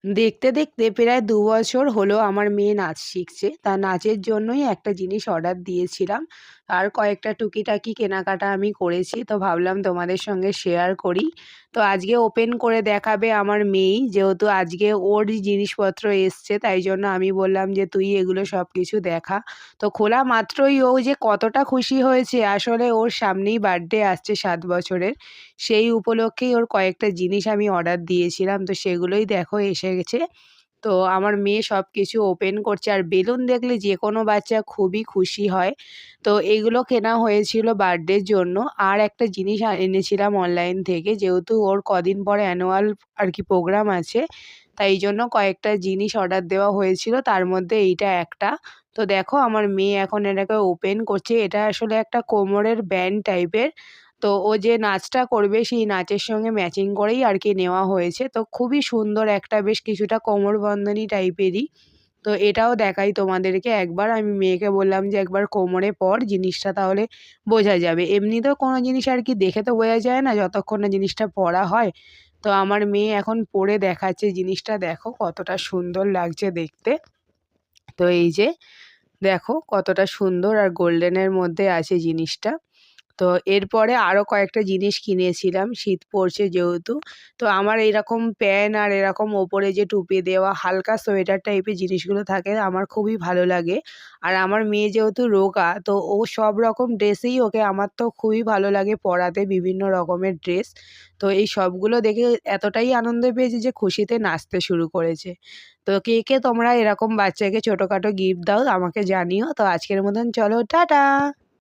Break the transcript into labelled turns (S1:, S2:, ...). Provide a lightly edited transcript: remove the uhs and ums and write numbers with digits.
S1: দেখতে, দেখতে প্রায় ২ বছর হলো আমার মেয়ে নাচ শিখছে। তার নাচের জন্যই একটা জিনিস অর্ডার দিয়েছিলাম। আর কয়েকটা টুকিটাকি কেনাকাটা আমি করেছি। তো ভাবলাম তোমাদের সঙ্গে শেয়ার করি। তো আজকে ওপেন করে দেখাবে আমার মেয়েই। যেহেতু আজকে ওরই জিনিসপত্র এসছে, তাই জন্য আমি বললাম যে, "তুই এগুলো সবকিছু দেখা।" তো খোলা মাত্রই ও যে কতটা খুশি হয়েছে, আসলে ওর সামনেই বার্থডে আসছে ৭ বছরের। সেই উপলক্ষেই ওর কয়েকটা জিনিস আমি অর্ডার দিয়েছিলাম। তো সেগুলোই দেখো এসে গেছে। তো আমার মেয়ে সবকিছু ওপেন করছে। আর বেলুন দেখলে যেকোনো বাচ্চা খুবই খুশি হয়। তো এগুলো কেনা হয়েছিল বার্থডের জন্য। আর একটা জিনিস এনেছিলাম অনলাইন থেকে। যেহেতু ওর কদিন পরে অ্যানুয়াল আর কি প্রোগ্রাম আছে। তাই জন্য কয়েকটা জিনিস অর্ডার দেওয়া হয়েছিল। তার মধ্যে এইটা একটা। তো দেখো আমার মেয়ে এখন এটাকে ওপেন করছে। এটা আসলে একটা কোমরের ব্যান্ড টাইপের। তো ও যে নাচটা করবে সেই নাচের সঙ্গে ম্যাচিং করেই আর কি নেওয়া হয়েছে। তো খুবই সুন্দর একটা, বেশ কিছুটা কোমরবন্ধনী টাইপেরই। তো এটাও দেখাই তোমাদেরকে একবার। আমি মেয়েকে বললাম যে, "একবার কোমরে পর, জিনিসটা তাহলে বোঝা যাবে।" এমনিতেও কোনো জিনিস আর কি দেখে তো বোঝা যায় না যতক্ষণ না জিনিসটা পরা হয়। তো আমার মেয়ে এখন পরে দেখাচ্ছে জিনিসটা, দেখো কতটা সুন্দর লাগছে দেখতে। তো এই যে দেখো কতটা সুন্দর আর গোল্ডেনের মধ্যে আছে জিনিসটা। তো এরপরে আরো কয়েকটা জিনিস কিনেছিলাম, শীত পড়ছে যেহেতু। তো আমার এইরকম প্যান্ট আর এরকম ওপরে যে টুপি দেওয়া হালকা সোয়েটার টাইপের জিনিসগুলো থাকে আমার খুবই ভালো লাগে। আর আমার মেয়ে যেহেতু রোগা, তো ও সব রকম ড্রেসেই ওকে, আমার তো খুবই ভালো লাগে পরাতে বিভিন্ন রকমের ড্রেস। তো এই সবগুলো দেখে এতটাই আনন্দ পেয়েছি যে খুশিতে নাচতে শুরু করেছে। তো কে, কে তোমরা এরকম বাচ্চাকে ছোটখাটো গিফট দাও আমাকে জানিও। তো আজকের মতন চলো টাটা।